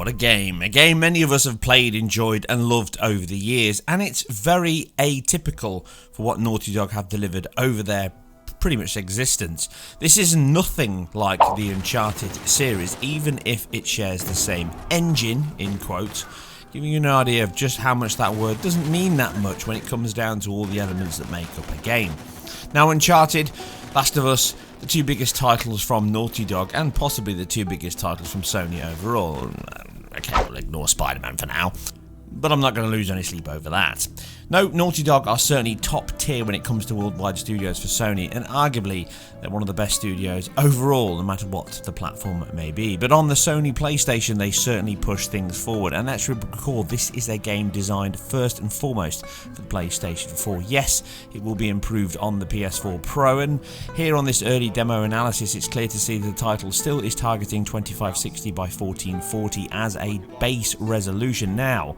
what a game. A game many of us have played, enjoyed and loved over the years, and it's very atypical for what Naughty Dog have delivered over their pretty much existence. This is nothing like the Uncharted series, even if it shares the same engine, in quotes, giving you an idea of just how much that word doesn't mean that much when it comes down to all the elements that make up a game. Now, Uncharted, Last of Us, the two biggest titles from Naughty Dog, and possibly the two biggest titles from Sony overall. Okay, we'll ignore Spider-Man for now, but I'm not going to lose any sleep over that. No, Naughty Dog are certainly top tier when it comes to worldwide studios for Sony, and arguably they're one of the best studios overall, no matter what the platform may be. But on the Sony PlayStation, they certainly push things forward, and let's recall this is a game designed first and foremost for the PlayStation 4. Yes, it will be improved on the PS4 Pro, and here on this early demo analysis, it's clear to see that the title still is targeting 2560 by 1440 as a base resolution. Now,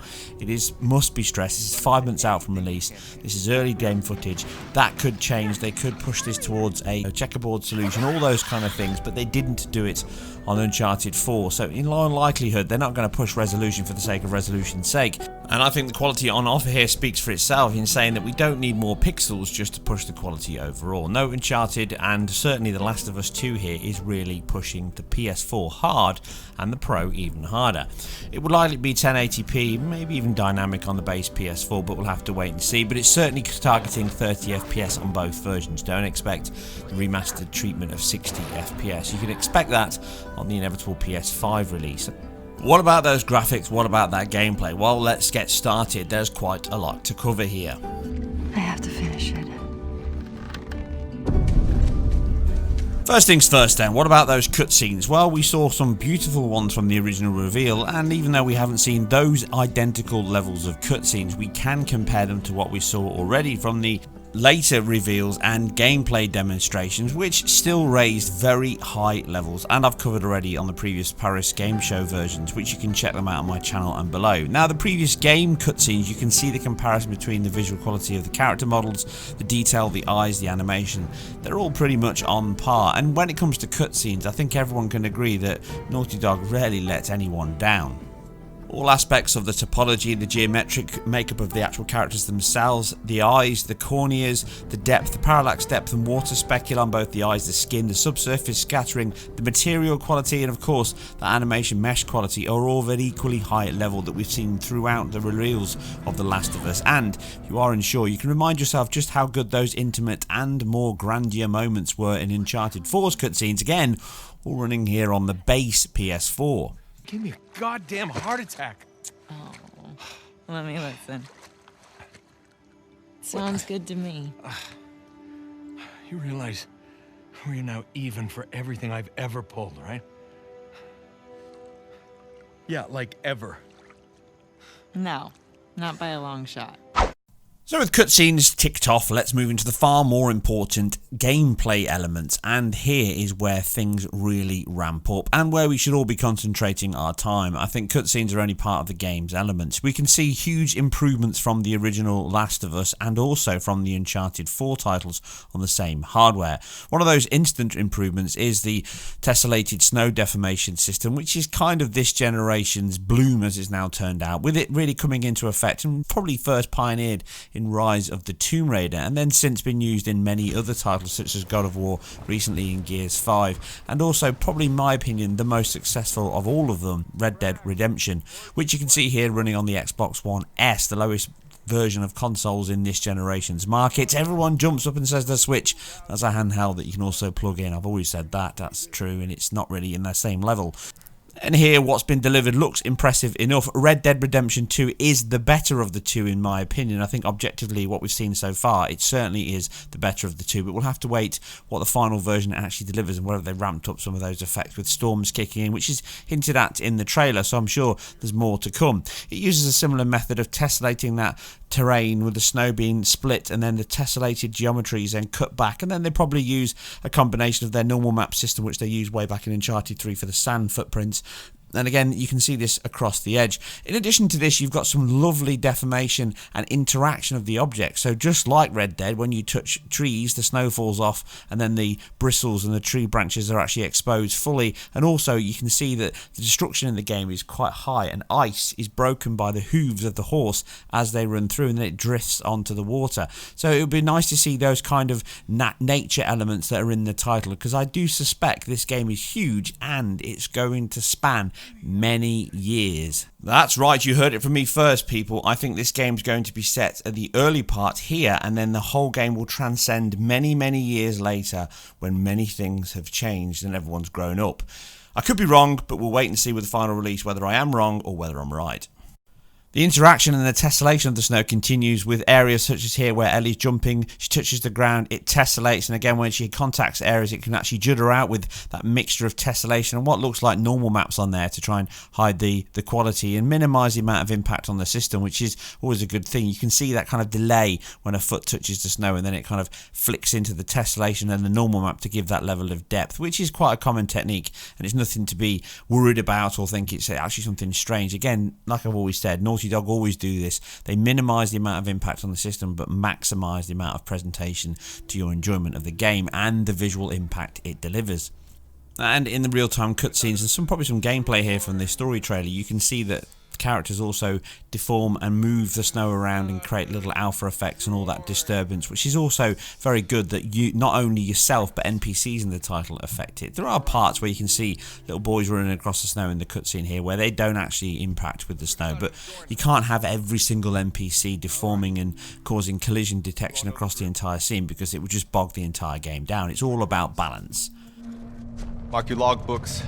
must be stressed, this is 5 months out from release. This is early game footage. That could change. They could push this towards a checkerboard solution, all those kind of things, but they didn't do it on Uncharted 4. So in all likelihood, they're not going to push resolution for the sake of resolution's sake. And I think the quality on offer here speaks for itself in saying that we don't need more pixels just to push the quality overall. No, Uncharted and certainly The Last of Us 2 here is really pushing the PS4 hard and the Pro even harder. It would likely be 1080p, maybe even dynamic on the base PS4, but we'll have to wait and see. But it's certainly targeting 30 FPS on both versions. Don't expect the remastered treatment of 60 FPS. You can expect that on the inevitable PS5 release. What about those graphics? What about that gameplay? Well, let's get started. There's quite a lot to cover here. I have to finish it. First things first then, what about those cutscenes? Well, we saw some beautiful ones from the original reveal, and even though we haven't seen those identical levels of cutscenes, we can compare them to what we saw already from the later reveals and gameplay demonstrations, which still raised very high levels, and I've covered already on the previous Paris Game Show versions, which you can check them out on my channel and below. Now, the previous game cutscenes, you can see the comparison between the visual quality of the character models, the detail, the eyes, the animation. They're all pretty much on par, and when it comes to cutscenes, I think everyone can agree that Naughty Dog rarely lets anyone down. All aspects of the topology, the geometric makeup of the actual characters themselves, the eyes, the corneas, the depth, the parallax depth and water speckle on both the eyes, the skin, the subsurface scattering, the material quality, and of course the animation mesh quality are all at equally high level that we've seen throughout the reveals of The Last of Us. And if you are unsure, you can remind yourself just how good those intimate and more grandeur moments were in Uncharted 4's cutscenes, again, all running here on the base PS4. Give me a goddamn heart attack. Oh, let me listen. Sounds good to me. You realize we're now even for everything I've ever pulled, right? Yeah, like ever. No, not by a long shot. So with cutscenes ticked off, let's move into the far more important gameplay elements, and here is where things really ramp up and where we should all be concentrating our time. I think cutscenes are only part of the game's elements. We can see huge improvements from the original Last of Us and also from the Uncharted 4 titles on the same hardware. One of those instant improvements is the tessellated snow deformation system, which is kind of this generation's Bloom as it's now turned out, with it really coming into effect and probably first pioneered in Rise of the Tomb Raider, and then since been used in many other titles such as God of War, recently in Gears 5, and also probably in my opinion the most successful of all of them, Red Dead Redemption, which you can see here running on the Xbox One S, the lowest version of consoles in this generation's market. Everyone jumps up and says the Switch, that's a handheld that you can also plug in. I've always said that's true, and it's not really in the same level. And here, what's been delivered looks impressive enough. Red Dead Redemption 2 is the better of the two, in my opinion. I think objectively, what we've seen so far, it certainly is the better of the two. But we'll have to wait what the final version actually delivers and whether they ramped up some of those effects with storms kicking in, which is hinted at in the trailer. So I'm sure there's more to come. It uses a similar method of tessellating that terrain with the snow being split and then the tessellated geometries then cut back, and then they probably use a combination of their normal map system which they used way back in Uncharted 3 for the sand footprints And again, you can see this across the edge. In addition to this, you've got some lovely deformation and interaction of the object. So just like Red Dead, when you touch trees, the snow falls off and then the bristles and the tree branches are actually exposed fully. And also you can see that the destruction in the game is quite high, and ice is broken by the hooves of the horse as they run through, and then it drifts onto the water. So it would be nice to see those kind of nature elements that are in the title, because I do suspect this game is huge and it's going to span many years. That's right, you heard it from me first, people. I think this game's going to be set at the early part here, and then the whole game will transcend many, many years later when many things have changed and everyone's grown up. I could be wrong, but we'll wait and see with the final release whether I am wrong or whether I'm right. The interaction and the tessellation of the snow continues with areas such as here where Ellie's jumping, she touches the ground, it tessellates, and again when she contacts areas it can actually judder out with that mixture of tessellation and what looks like normal maps on there to try and hide the quality and minimise the amount of impact on the system, which is always a good thing. You can see that kind of delay when a foot touches the snow and then it kind of flicks into the tessellation and the normal map to give that level of depth, which is quite a common technique and it's nothing to be worried about or think it's actually something strange. Again, like I've always said, Naughty Dog always do this. They minimise the amount of impact on the system but maximise the amount of presentation to your enjoyment of the game and the visual impact it delivers. And in the real-time cutscenes and probably some gameplay here from this story trailer, you can see that characters also deform and move the snow around and create little alpha effects and all that disturbance, which is also very good that you, not only yourself but NPCs in the title affect it. There are parts where you can see little boys running across the snow in the cutscene here where they don't actually impact with the snow, but you can't have every single NPC deforming and causing collision detection across the entire scene because it would just bog the entire game down. It's all about balance. Mark your logbooks.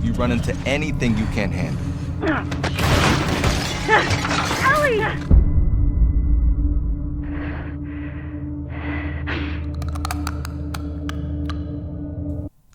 You run into anything you can't handle. Ellie!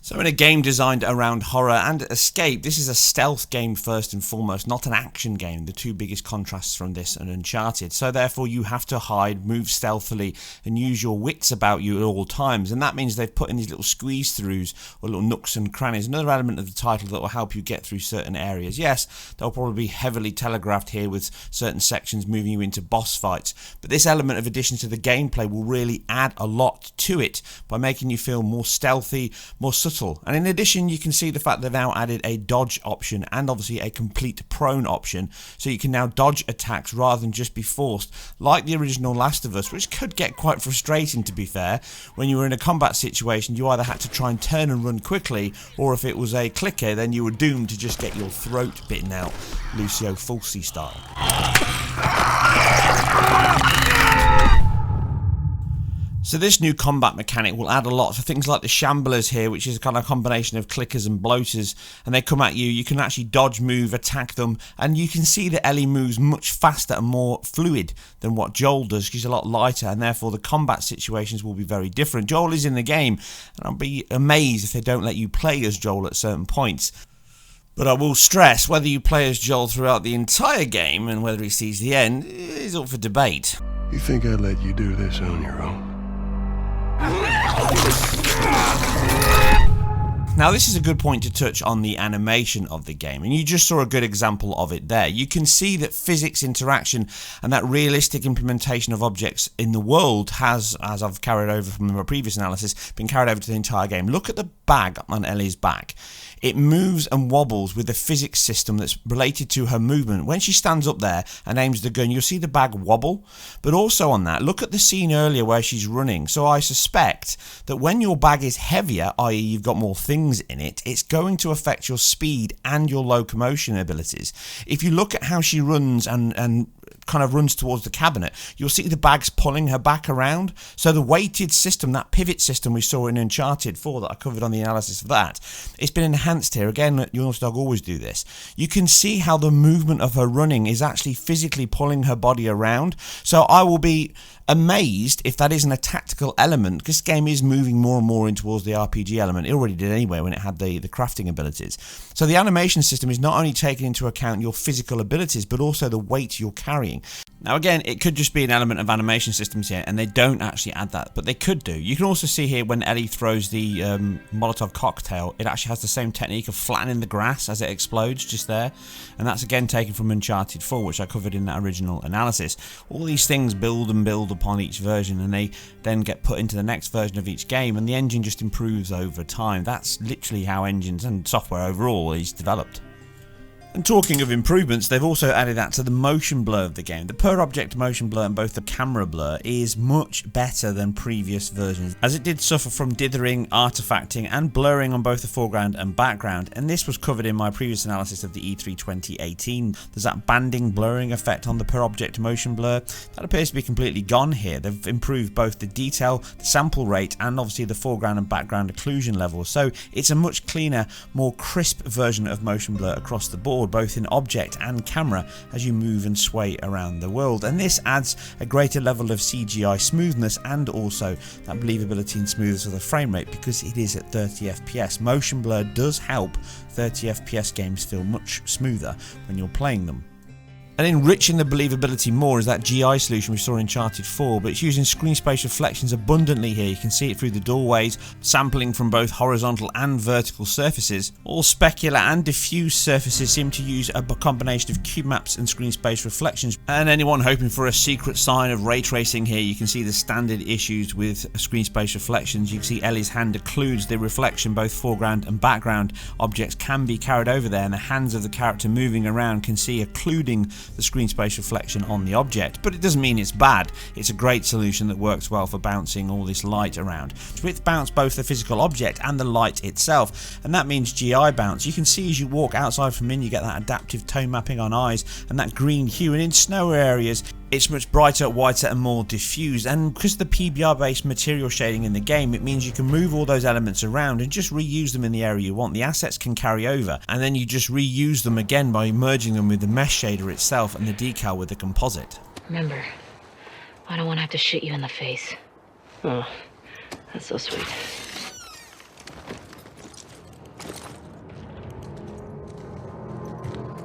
So in a game designed around horror and escape, this is a stealth game first and foremost, not an action game, the two biggest contrasts from this and Uncharted. So therefore you have to hide, move stealthily and use your wits about you at all times, and that means they've put in these little squeeze-throughs or little nooks and crannies, another element of the title that will help you get through certain areas. Yes, they'll probably be heavily telegraphed here with certain sections moving you into boss fights, but this element of addition to the gameplay will really add a lot to it by making you feel more stealthy, more subtle. And in addition, you can see the fact they've now added a dodge option and obviously a complete prone option, so you can now dodge attacks rather than just be forced like the original Last of Us, which could get quite frustrating, to be fair. When you were in a combat situation, you either had to try and turn and run quickly, or if it was a clicker, then you were doomed to just get your throat bitten out, Lucio Fulci style. So this new combat mechanic will add a lot for things like the shamblers here, which is a kind of combination of clickers and bloaters, and they come at you. You can actually dodge, move, attack them, and you can see that Ellie moves much faster and more fluid than what Joel does. She's a lot lighter, and therefore the combat situations will be very different. Joel is in the game, and I'll be amazed if they don't let you play as Joel at certain points. But I will stress, whether you play as Joel throughout the entire game and whether he sees the end is up for debate. You think I'd let you do this on your own? Now this is a good point to touch on the animation of the game, and you just saw a good example of it there. You can see that physics interaction and that realistic implementation of objects in the world has, as I've carried over from my previous analysis, been carried over to the entire game. Look at the bag on Ellie's back. It moves and wobbles with the physics system that's related to her movement. When she stands up there and aims the gun, you'll see the bag wobble. But also on that, look at the scene earlier where she's running. So I suspect that when your bag is heavier, i.e. you've got more things in it, it's going to affect your speed and your locomotion abilities. If you look at how she runs and kind of runs towards the cabinet, you'll see the bags pulling her back around. So the weighted system, that pivot system we saw in Uncharted 4 that I covered on the analysis of that, it's been enhanced here. Again, Naughty Dog always do this. You can see how the movement of her running is actually physically pulling her body around. So I will be amazed if that isn't a tactical element, because this game is moving more and more in towards the RPG element. It already did anyway when it had the crafting abilities. So the animation system is not only taking into account your physical abilities, but also the weight you're carrying carrying. Now again, it could just be an element of animation systems here, and they don't actually add that, but they could do. You can also see here when Ellie throws the Molotov cocktail, it actually has the same technique of flattening the grass as it explodes just there, and that's again taken from Uncharted 4, which I covered in that original analysis. All these things build and build upon each version, and they then get put into the next version of each game, and the engine just improves over time. That's literally how engines and software overall is developed. And talking of improvements, they've also added that to the motion blur of the game. The per object motion blur and both the camera blur is much better than previous versions, as it did suffer from dithering, artifacting and blurring on both the foreground and background, and this was covered in my previous analysis of the E3 2018. There's that banding blurring effect on the per object motion blur. That appears to be completely gone here. They've improved both the detail, the sample rate and obviously the foreground and background occlusion levels, so it's a much cleaner, more crisp version of motion blur across the board, both in object and camera as you move and sway around the world, and this adds a greater level of CGI smoothness and also that believability and smoothness of the frame rate because it is at 30 FPS. Motion blur does help 30 FPS games feel much smoother when you're playing them. And enriching the believability more is that GI solution we saw in Uncharted 4, but it's using screen space reflections abundantly here. You can see it through the doorways, sampling from both horizontal and vertical surfaces. All specular and diffuse surfaces seem to use a combination of cube maps and screen space reflections. And anyone hoping for a secret sign of ray tracing here, you can see the standard issues with screen space reflections. You can see Ellie's hand occludes the reflection, both foreground and background objects can be carried over there, and the hands of the character moving around can see occluding the screen space reflection on the object, but it doesn't mean it's bad. It's a great solution that works well for bouncing all this light around. With bounce both the physical object and the light itself, and that means GI bounce. You can see as you walk outside from in, you get that adaptive tone mapping on eyes and that green hue, and in snow areas it's much brighter, whiter and more diffused, and because of the PBR based material shading in the game, it means you can move all those elements around and just reuse them in the area you want. The assets can carry over and then you just reuse them again by merging them with the mesh shader itself and the decal with the composite. Remember, I don't want to have to shoot you in the face. Oh, that's so sweet.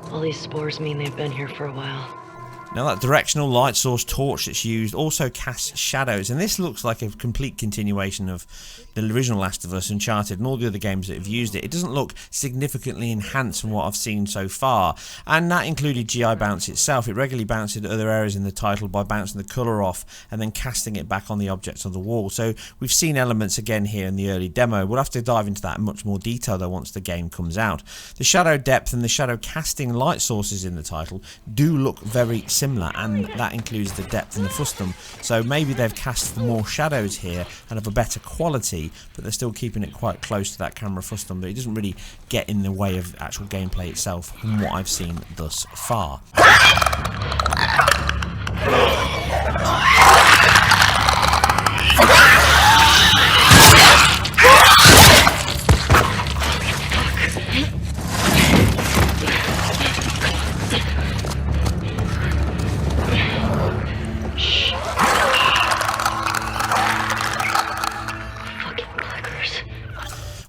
All these spores mean they've been here for a while. Now that directional light source torch that's used also casts shadows, and this looks like a complete continuation of the original Last of Us, Uncharted and all the other games that have used it. It doesn't look significantly enhanced from what I've seen so far, and that included GI bounce itself. It regularly bounced at other areas in the title by bouncing the colour off and then casting it back on the objects on the wall. So we've seen elements again here in the early demo. We'll have to dive into that in much more detail though once the game comes out. The shadow depth and the shadow casting light sources in the title do look very similar, and that includes the depth and the frustum, so maybe they've cast for more shadows here and of a better quality, but they're still keeping it quite close to that camera frustum, but it doesn't really get in the way of actual gameplay itself from what I've seen thus far.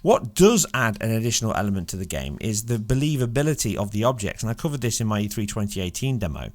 What does add an additional element to the game is the believability of the objects, and I covered this in my E3 2018 demo.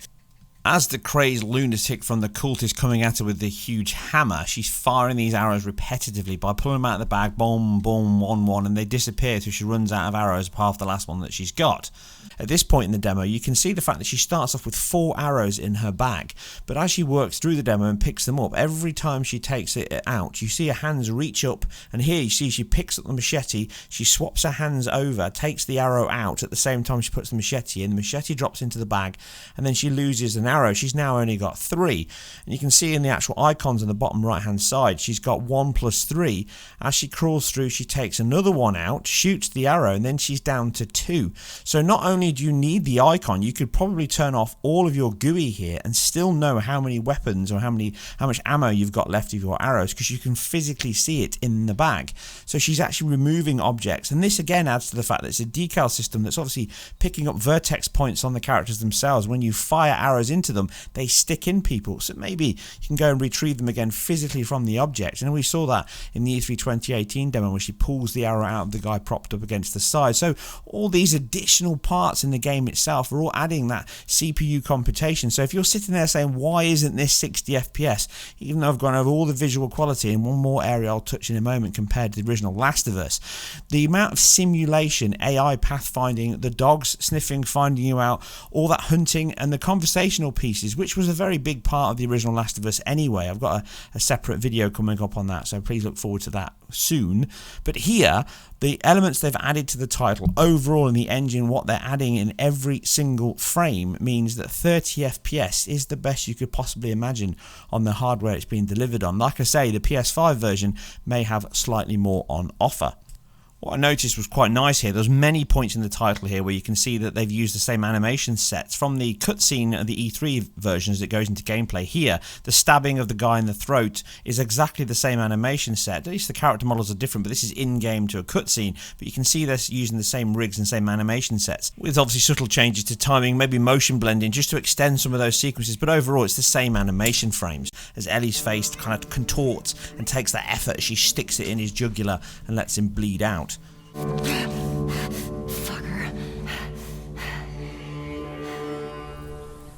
As the crazed lunatic from the cult is coming at her with the huge hammer, she's firing these arrows repetitively by pulling them out of the bag, boom, boom, one, and they disappear till she runs out of arrows past the last one that she's got. At this point in the demo, you can see the fact that she starts off with 4 arrows in her bag, but as she works through the demo and picks them up, every time she takes it out, you see her hands reach up, and here you see she picks up the machete, she swaps her hands over, takes the arrow out at the same time she puts the machete in, the machete drops into the bag, and then she loses an arrow. She's now only got 3, and you can see in the actual icons on the bottom right hand side she's got 1 plus 3. As she crawls through, she takes another one out, shoots the arrow, and then she's down to 2. So not only do you need the icon, you could probably turn off all of your GUI here and still know how many weapons or how much ammo you've got left of your arrows, because you can physically see it in the bag. So she's actually removing objects, and this again adds to the fact that it's a decal system that's obviously picking up vertex points on the characters themselves. When you fire arrows into into them, they stick in people. So maybe you can go and retrieve them again physically from the object. And we saw that in the E3 2018 demo where she pulls the arrow out of the guy propped up against the side. So all these additional parts in the game itself are all adding that CPU computation. So if you're sitting there saying, why isn't this 60 FPS? Even though I've gone over all the visual quality in one more area I'll touch in a moment compared to the original Last of Us, the amount of simulation, AI pathfinding, the dogs sniffing, finding you out, all that hunting and the conversational pieces, which was a very big part of the original Last of Us anyway. I've got a separate video coming up on that, so please look forward to that soon. But here, the elements they've added to the title overall in the engine, what they're adding in every single frame, means that 30 FPS is the best you could possibly imagine on the hardware it's being delivered on. Like I say, the PS5 version may have slightly more on offer. What I noticed was quite nice here. There's many points in the title here where you can see that they've used the same animation sets. From the cutscene of the E3 versions that goes into gameplay here, the stabbing of the guy in the throat is exactly the same animation set. At least the character models are different, but this is in-game to a cutscene. But you can see they're using the same rigs and same animation sets, with obviously subtle changes to timing, maybe motion blending, just to extend some of those sequences. But overall, it's the same animation frames as Ellie's face kind of contorts and takes that effort as she sticks it in his jugular and lets him bleed out.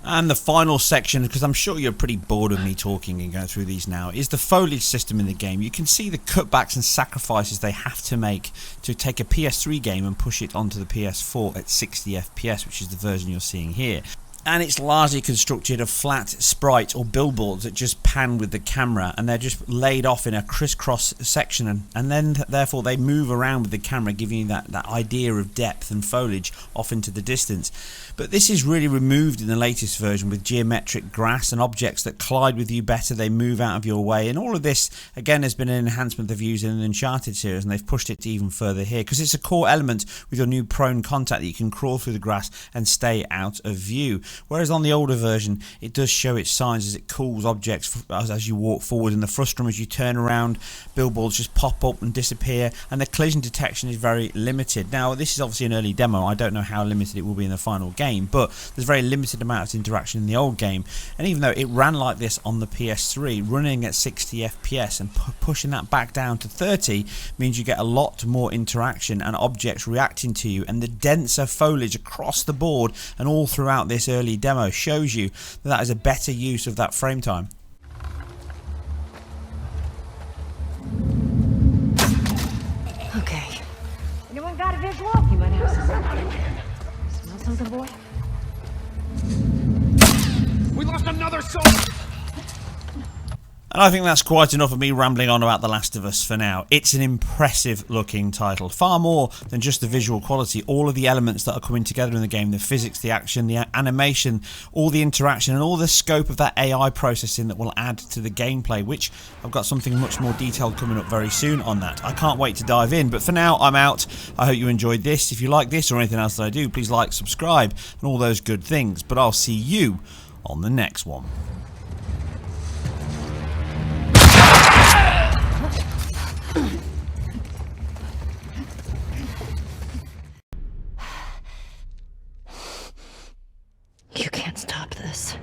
And the final section, because I'm sure you're pretty bored of me talking and going through these now, is the foliage system in the game. You can see the cutbacks and sacrifices they have to make to take a PS3 game and push it onto the PS4 at 60 FPS, which is the version you're seeing here. And it's largely constructed of flat sprites or billboards that just pan with the camera, and they're just laid off in a crisscross section, and then therefore they move around with the camera, giving you that idea of depth and foliage off into the distance. But this is really removed in the latest version with geometric grass and objects that collide with you better, they move out of your way, and all of this again has been an enhancement they've used in the Uncharted series, and they've pushed it even further here because it's a core element with your new prone contact that you can crawl through the grass and stay out of view. Whereas on the older version, it does show its signs as it calls objects as you walk forward. In the frustrum, as you turn around, billboards just pop up and disappear, and the collision detection is very limited. Now, this is obviously an early demo. I don't know how limited it will be in the final game, but there's very limited amount of interaction in the old game. And even though it ran like this on the PS3, running at 60 FPS and pushing that back down to 30 means you get a lot more interaction and objects reacting to you, and the denser foliage across the board and all throughout this early demo shows you that is a better use of that frame time. Okay. Anyone got a visual? You might have some. Smell something, boy? We lost another soldier! And I think that's quite enough of me rambling on about The Last of Us for now. It's an impressive looking title. Far more than just the visual quality. All of the elements that are coming together in the game, the physics, the action, the animation, all the interaction and all the scope of that AI processing that will add to the gameplay, which I've got something much more detailed coming up very soon on that. I can't wait to dive in, but for now I'm out. I hope you enjoyed this. If you like this or anything else that I do, please like, subscribe and all those good things. But I'll see you on the next one. You can't stop this.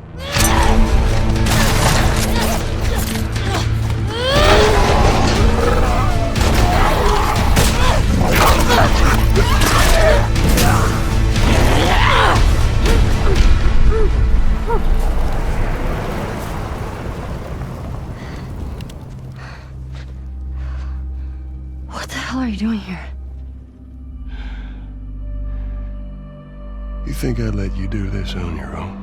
What the hell are you doing here? You think I'd let you do this on your own?